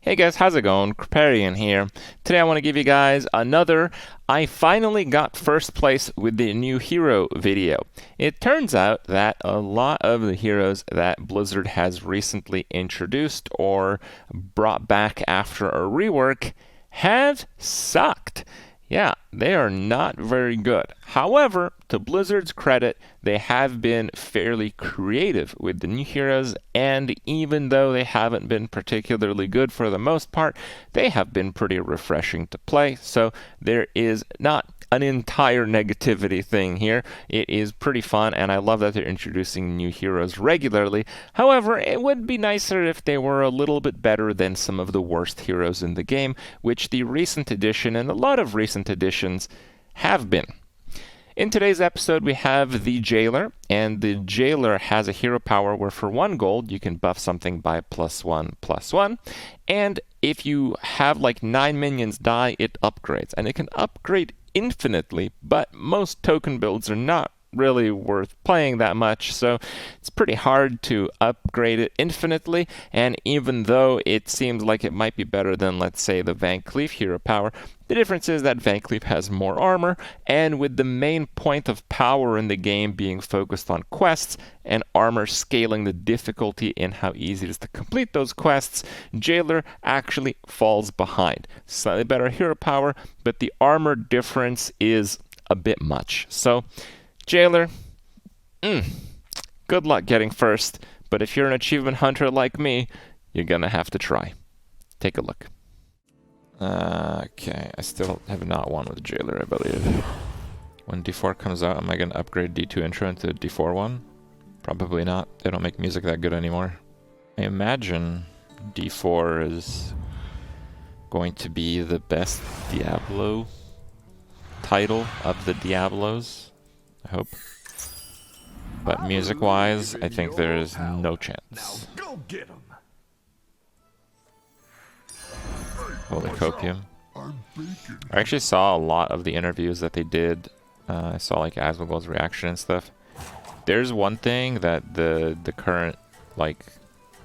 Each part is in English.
Hey guys, how's it going? Kripparrian here. Today I want to give you guys another I finally got first place with the new hero video. It turns out that a lot of the heroes that Blizzard has recently introduced or brought back after a rework have sucked. Yeah, they are not very good. However, to Blizzard's credit, they have been fairly creative with the new heroes, and even though they haven't been particularly good for the most part, they have been pretty refreshing to play, so there is not an entire negativity thing here. It is pretty fun, and I love that they're introducing new heroes regularly. However, it would be nicer if they were a little bit better than some of the worst heroes in the game, which the recent edition and a lot of recent editions have been. In today's episode, we have the Jailer, and the Jailer has a hero power where for 1 gold, you can buff something by +1/+1, and if you have like 9 minions die, it upgrades, and it can upgrade infinitely, but most token builds are not really worth playing that much, so it's pretty hard to upgrade it infinitely, and even though it seems like it might be better than, let's say, the Van Cleef hero power, the difference is that Van Cleef has more armor, and with the main point of power in the game being focused on quests and armor scaling the difficulty in how easy it is to complete those quests, Jailer actually falls behind. Slightly better hero power, but the armor difference is a bit much. So Jailer, good luck getting first, but if you're an achievement hunter like me, you're gonna have to try. Take a look. Okay, I still have not won with Jailer, I believe. When D4 comes out, am I gonna upgrade D2 intro into D4 one? Probably not. They don't make music that good anymore. I imagine D4 is going to be the best Diablo title of the Diablos. I hope. But music-wise, I think there is no chance. Holy copium. I actually saw a lot of the interviews that they did. I saw like Asmongold's reaction and stuff. There's one thing that the current like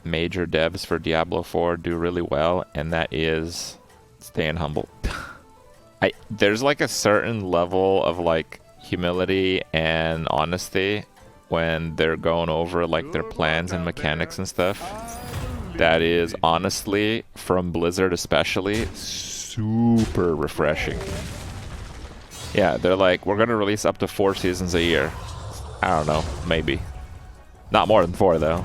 major devs for Diablo IV do really well, and that is staying humble. There's like a certain level of like humility and honesty when they're going over like their plans and mechanics and stuff. That is honestly, from Blizzard especially, super refreshing. Yeah, they're like, we're gonna release up to 4 seasons a year. I don't know, maybe. Not more than 4 though.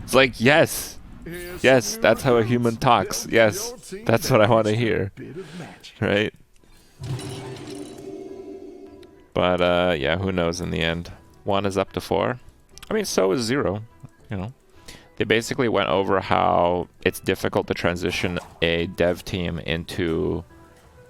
It's like, yes, that's how a human talks. Yes, that's what I want to hear. Right? But yeah, who knows in the end. 1 is up to 4. I mean, so is 0, you know. They basically went over how it's difficult to transition a dev team into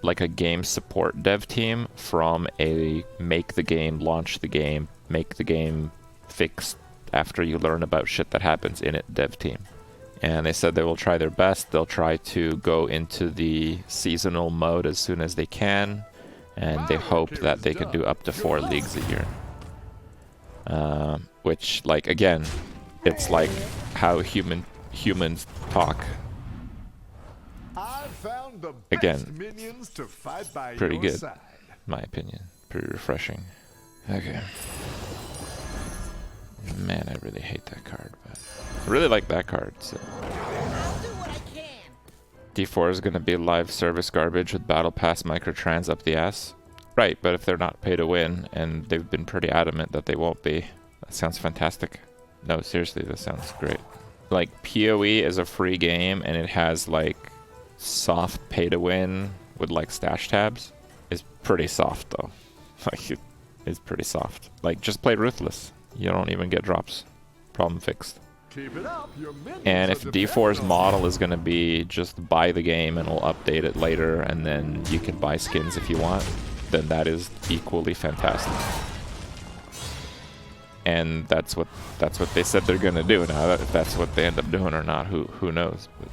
like a game support dev team from a make the game, launch the game, make the game fix after you learn about shit that happens in it dev team. And they said they will try their best. They'll try to go into the seasonal mode as soon as they can, and they hope that they can do up to 4 leagues a year. Which, like, again, it's like how humans talk. Again, pretty good, in my opinion. Pretty refreshing. Okay. Man, I really hate that card, but I really like that card, so. D4 is gonna be live service garbage with Battle Pass microtrans up the ass. Right, but if they're not pay to win, and they've been pretty adamant that they won't be, that sounds fantastic. No, seriously, that sounds great. Like, PoE is a free game, and it has, like, soft pay to win with, like, stash tabs. It's pretty soft, though. Like, it's pretty soft. Like, just play Ruthless. You don't even get drops. Problem fixed. And if D4's model is going to be just buy the game and we'll update it later, and then you can buy skins if you want, then that is equally fantastic. And that's what they said they're gonna do. Now, if that's what they end up doing or not, who knows? But,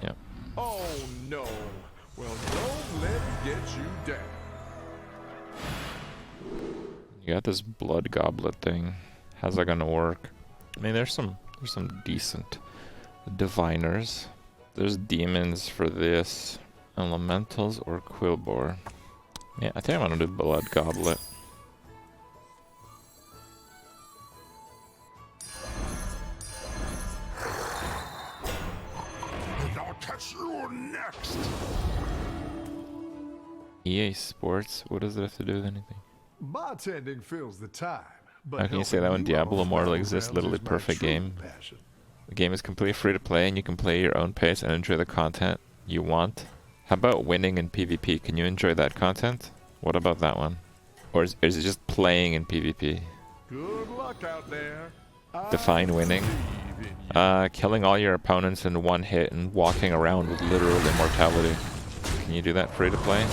yeah. Oh no! Well, don't let it get you down. You got this blood goblet thing. How's that gonna work? I mean, there's some decent Diviners. There's demons for this. Elementals or Quillbore. Yeah, I think I'm gonna do Blood Goblet. I'll catch you next. EA Sports? What does it have to do with anything? Bartending fills the time. How can you say that when Diablo Immortal exists? Literally perfect game. The game is completely free to play and you can play at your own pace and enjoy the content you want. How about winning in PvP? Can you enjoy that content? What about that one? Or is it just playing in PvP? Good luck out there. Define winning. Killing all your opponents in one hit and walking around with literal immortality. Can you do that free to play?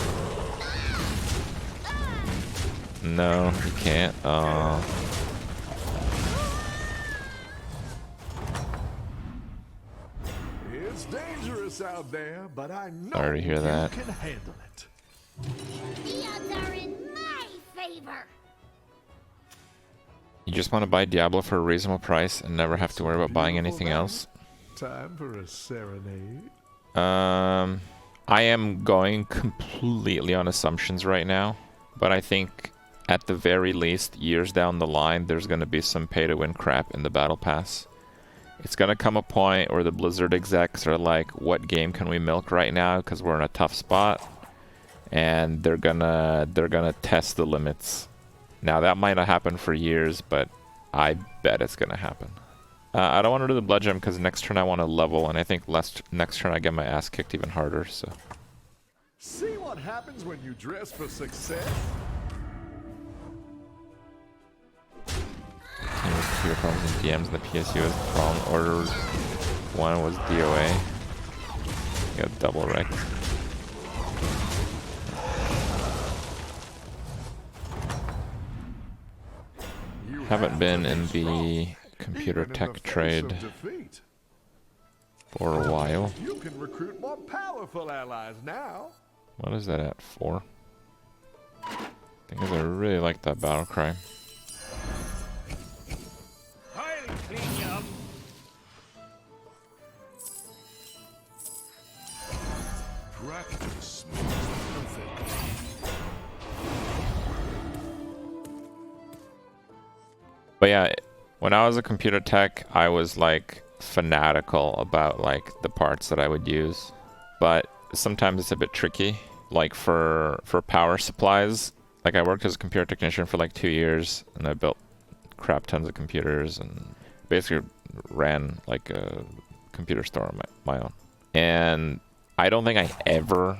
No, you can't. It's dangerous out there, but I know Sorry to hear that. you can handle it. The odds are in my favor. You just want to buy Diablo for a reasonable price and never have to worry about buying anything else? Time for a serenade. I am going completely on assumptions right now, but I think at the very least, years down the line, there's going to be some pay-to-win crap in the Battle Pass. It's going to come a point where the Blizzard execs are like, what game can we milk right now because we're in a tough spot? And they're gonna test the limits. Now that might not happen for years, but I bet it's gonna happen. I don't want to do the blood gem because next turn I want to level, and I think next turn I get my ass kicked even harder. So. See what happens when you dress for success? Fewer problems in DMs in the PSU is the problem. Order 1 was DOA. You got double wrecked. Haven't been in the computer tech trade for a while. You can recruit more powerful allies now. What is that at? 4? Thing is, I really like that battle cry. Practice makes perfect. But yeah, when I was a computer tech, I was like fanatical about like the parts that I would use. But sometimes it's a bit tricky. Like for power supplies, like I worked as a computer technician for like 2 years, and I built crap tons of computers and basically ran like a computer store on my own. And I don't think I ever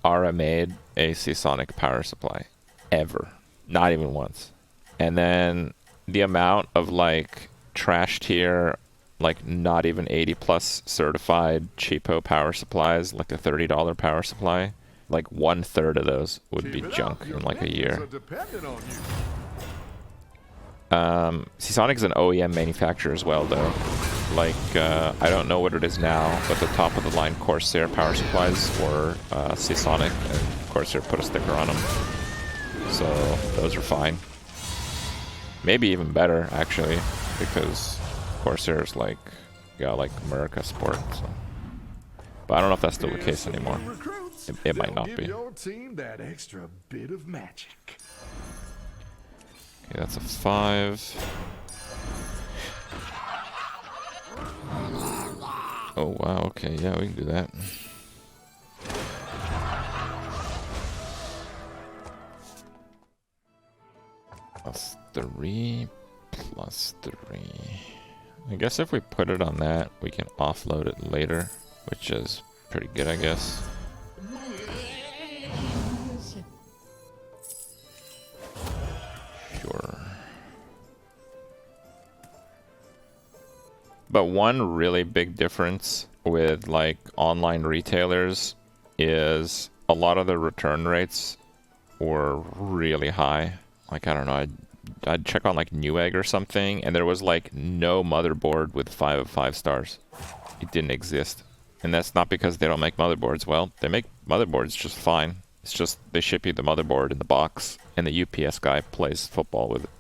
RMA'd a Seasonic power supply. Ever. Not even once. And then the amount of like trash tier, like not even 80 plus certified cheapo power supplies, like the $30 power supply, like 1/3 of those would be junk in like a year. Seasonic's an OEM manufacturer as well though. Like, I don't know what it is now, but the top of the line Corsair power supplies were Seasonic, and Corsair put a sticker on them. So those are fine. Maybe even better actually, because Corsair's like got like America support. So. But I don't know if that's still the case anymore. It might not be. Your team that extra bit of magic. Okay, that's a 5. Oh wow, okay, yeah, we can do that. +3, +3. I guess if we put it on that, we can offload it later, which is pretty good, I guess. Sure. But one really big difference with like online retailers is a lot of the return rates were really high. Like, I don't know, I'd check on like Newegg or something, and there was like no motherboard with 5 of 5 stars. It didn't exist. And that's not because they don't make motherboards. Well, they make motherboards just fine. It's just they ship you the motherboard in the box, and the UPS guy plays football with it.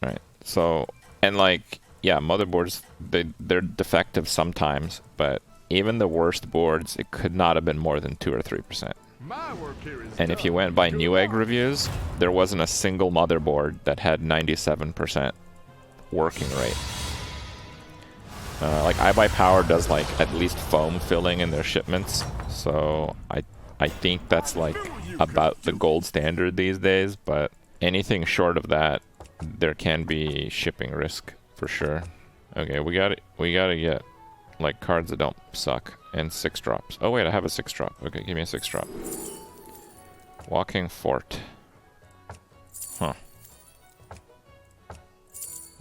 Right. So, and like, yeah, motherboards, they're defective sometimes, but even the worst boards, it could not have been more than 2 or 3%. My work here is And if you done. went by Good Newegg luck. reviews, there wasn't a single motherboard that had 97% working rate. Like iBuyPower does like at least foam filling in their shipments, so I think that's like about the gold standard these days. But anything short of that, there can be shipping risk for sure. Okay, we gotta get like cards that don't suck and 6-drops. Oh wait, I have a 6-drop. Okay, give me a 6-drop. Walking Fort. Huh.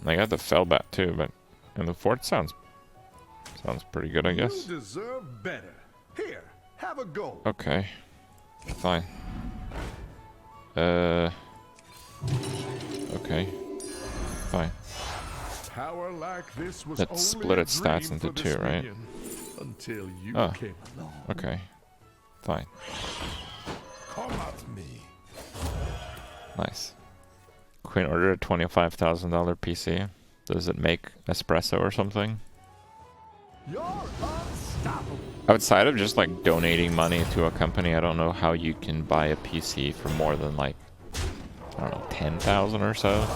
I got the Fellbat too, but and the fort sounds pretty good, I guess. You deserve better. Here, have a go. Okay. Fine. Okay. Fine. Power like this was Let's only split a its stats dream into for this 2, right? minion, until you Oh. came along. Okay. Fine. Come at me. Nice. Queen ordered a $25,000 PC. Does it make espresso or something? You're unstoppable. Outside of just like donating money to a company, I don't know how you can buy a PC for more than like, I don't know, 10,000 or so.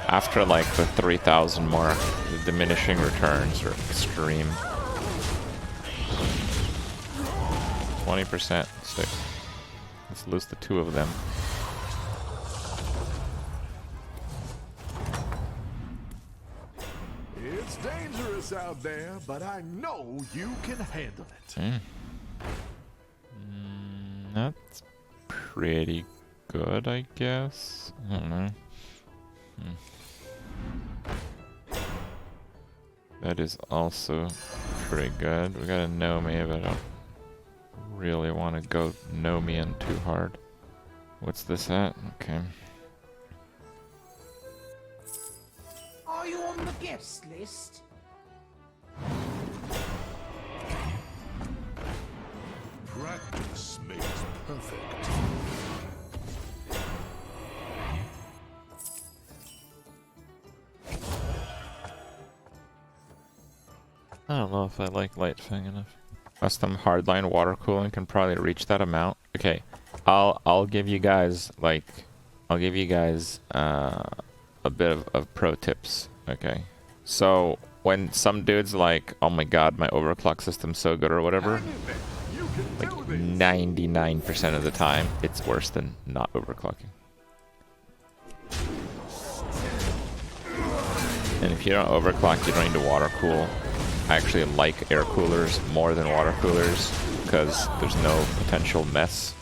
After like the 3,000 mark, the diminishing returns are extreme. 20%. Let's lose the 2 of them. It's dangerous out there, but I know you can handle it. That's pretty good, I guess. I don't know. That is also pretty good. We got a Nomi, but I don't really want to go Nomian too hard. What's this at? Okay. Are you on the guest list? Practice makes perfect. I don't know if I like Light Fang enough. Custom hardline water cooling can probably reach that amount. Okay, I'll give you guys like a bit of pro tips. Okay, so when some dude's like, oh my god, my overclock system's so good or whatever, Hang in there. You can like do this. 99% of the time it's worse than not overclocking. And if you don't overclock, you don't need to water cool. I actually like air coolers more than water coolers because there's no potential mess.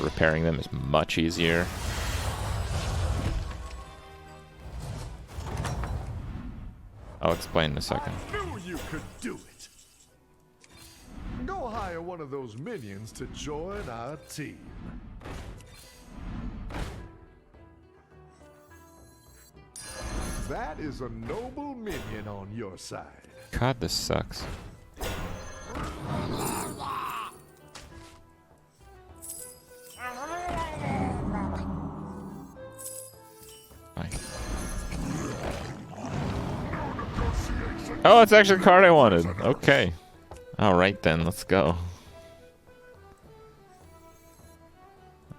Repairing them is much easier. I'll explain in a second. I knew you could do it. Go hire one of those minions to join our team. That is a noble minion on your side. God, this sucks. Fine. Oh, it's actually the card I wanted. Okay. Alright then, let's go.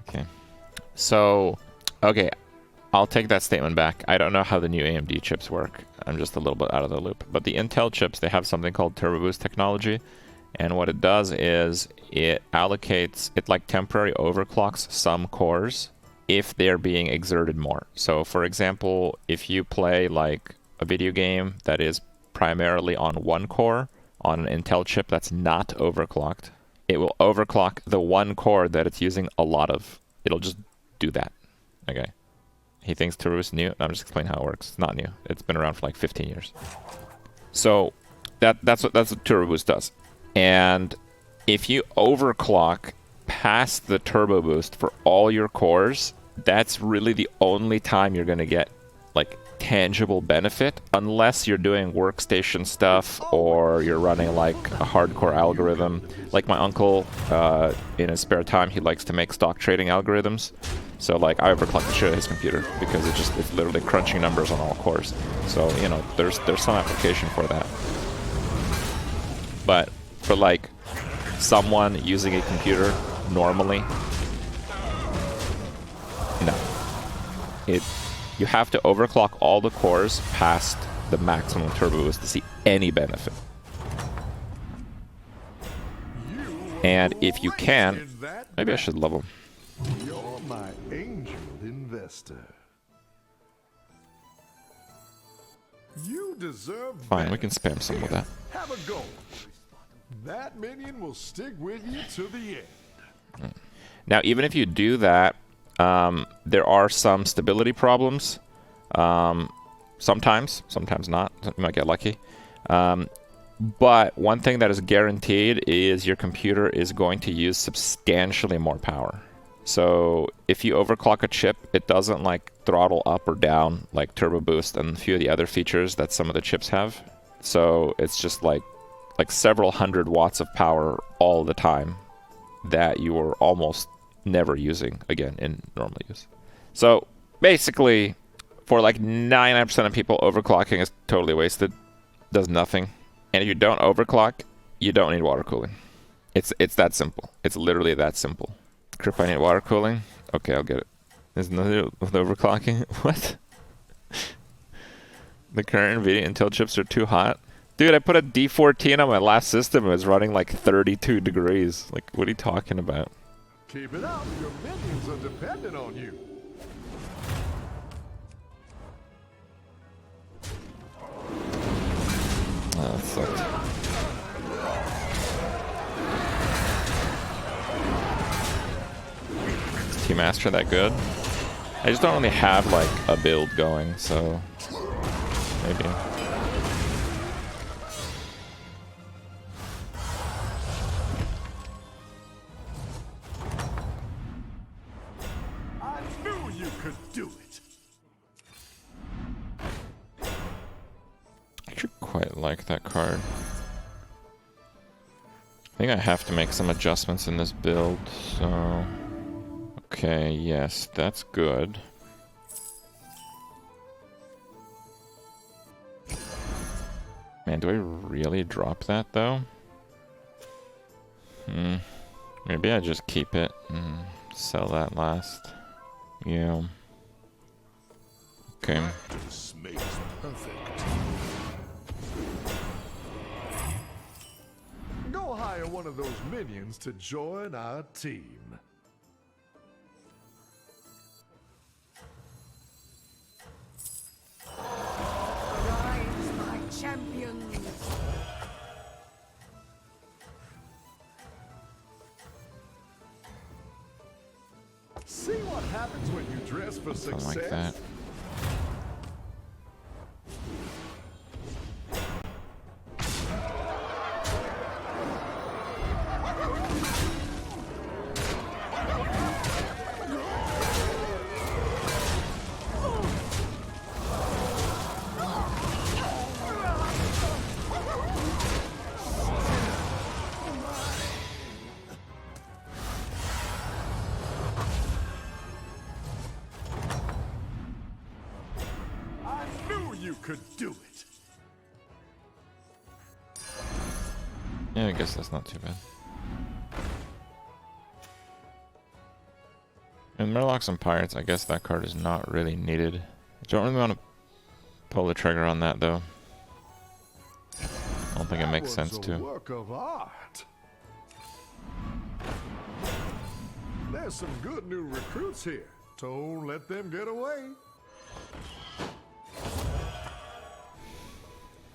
Okay. So, okay. I'll take that statement back. I don't know how the new AMD chips work. I'm just a little bit out of the loop. But the Intel chips, they have something called Turbo Boost technology. And what it does is it allocates, it like temporary overclocks some cores if they're being exerted more. So for example, if you play like a video game that is primarily on one core on an Intel chip that's not overclocked, it will overclock the one core that it's using a lot of. It'll just do that. Okay. He thinks Turbo Boost is new. I'm just explaining how it works. It's not new. It's been around for like 15 years. So that's what Turbo Boost does. And if you overclock past the Turbo Boost for all your cores, that's really the only time you're going to get like tangible benefit, unless you're doing workstation stuff or you're running like a hardcore algorithm. Like my uncle, in his spare time, he likes to make stock trading algorithms. So like I overclock the shit out of his computer because it's literally crunching numbers on all cores. So you know there's some application for that. But for like someone using a computer normally, no. You have to overclock all the cores past the maximum turbo boost to see any benefit. And if you can, maybe I should level. You're my angel investor. You deserve Fine, we better. can spam some with that. Have a go. That minion will stick with you to the end. Now, even if you do that, there are some stability problems. Sometimes not. You might get lucky. But one thing that is guaranteed is your computer is going to use substantially more power. So if you overclock a chip, it doesn't like throttle up or down like turbo boost and a few of the other features that some of the chips have. So it's just like several hundred watts of power all the time that you are almost never using again in normal use. So basically, for like 99% of people, overclocking is totally wasted. Does nothing. And if you don't overclock, you don't need water cooling. It's that simple. It's literally that simple. Kripp, I need water cooling? Okay, I'll get it. There's nothing with overclocking? What? The current NVIDIA Intel chips are too hot? Dude, I put a D14 on my last system. It was running like 32 degrees. Like, what are you talking about? Keep it up. Your minions are dependent on you. Oh, that sucked. Is Team Astra that good? I just don't really have like a build going, so maybe. I knew you could do it. I actually quite like that card. I think I have to make some adjustments in this build, so... Okay, yes, that's good. Man, do I really drop that, though? Maybe I just keep it and sell that last. Yeah. Okay. This makes perfect. Go hire one of those minions to join our team. Rise, my champions. See what happens when you dress for Something success? like that. I knew you could do it. Yeah, I guess that's not too bad. And Murlocs and Pirates, I guess that card is not really needed. I don't really want to pull the trigger on that, though. I don't think it makes sense That was a to. work of art. There's some good new recruits here. Don't let them get away.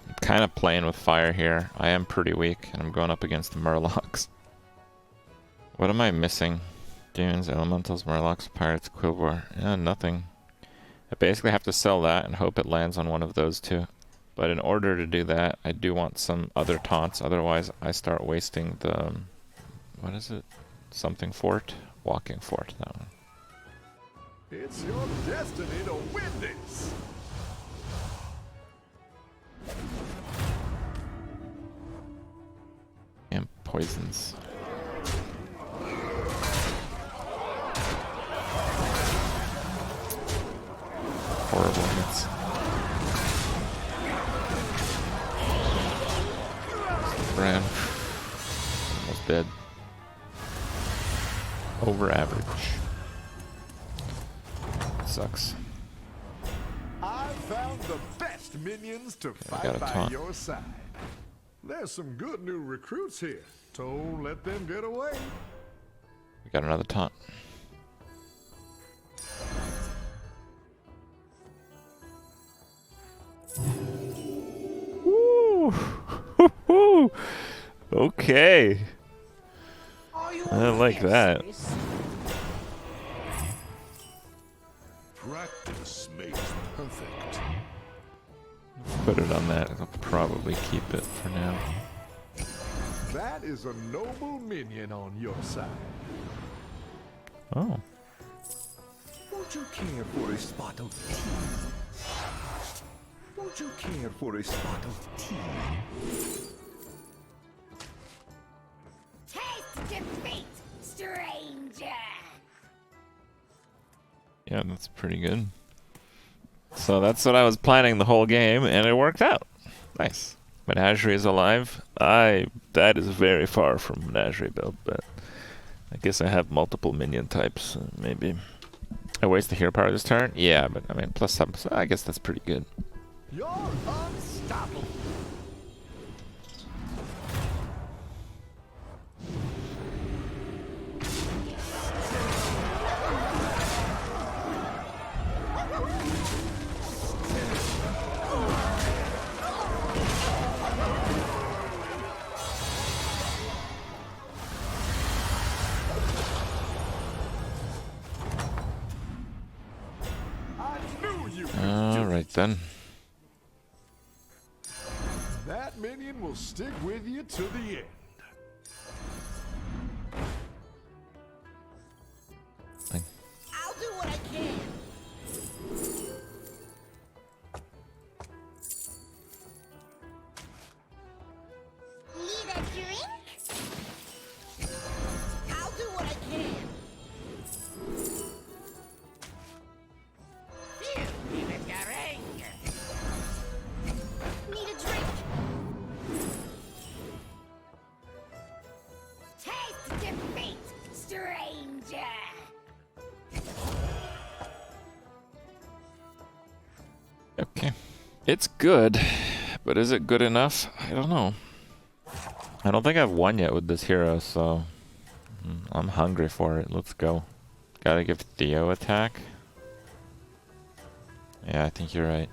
I'm kind of playing with fire here. I am pretty weak, and I'm going up against the Murlocs. What am I missing? Dunes, Elementals, Murlocs, Pirates, Quillbore. Yeah, nothing. I basically have to sell that and hope it lands on one of those two. But in order to do that, I do want some other taunts. Otherwise, I start wasting the... What is it? Something fort? Walking fort, that one. It's your destiny to win this. And poisons. horrible hits. Bran. Almost dead. Over average. Sucks. I found the best minions to got fight a by taunt. your side. There's some good new recruits here. Don't let them get away. We got another taunt. Woo! Okay. Are you I on the like guest that. list? Practice makes perfect. Put it on that. I'll probably keep it for now. That is a noble minion on your side. Oh. Won't you care for a spot of tea? Won't you care for a spot of tea? Taste defeat, stranger! Yeah, that's pretty good. So that's what I was planning the whole game, and it worked out. Nice. Menagerie is alive. That is very far from Menagerie build, but I guess I have multiple minion types. Maybe I waste the hero power this turn. Yeah, but I mean, plus some. So I guess that's pretty good. You're unstoppable. I knew you could All do right then. That minion will stick with you to the end. I'll do what I can. Need a drink? I'll do what I can. Need a drink? Taste defeat, stranger! Okay. It's good, but is it good enough? I don't know. I don't think I've won yet with this hero, so I'm hungry for it. Let's go. Gotta give Theo attack. Yeah, I think you're right.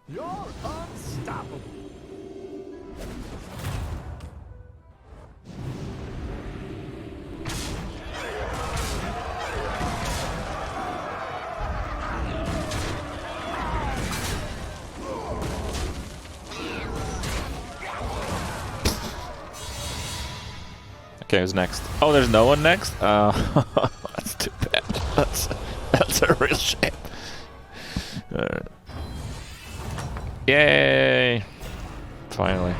You're unstoppable. Okay, who's next? Oh, there's no one next? Oh, that's too bad. That's a real shame. Alright. Yay! Finally.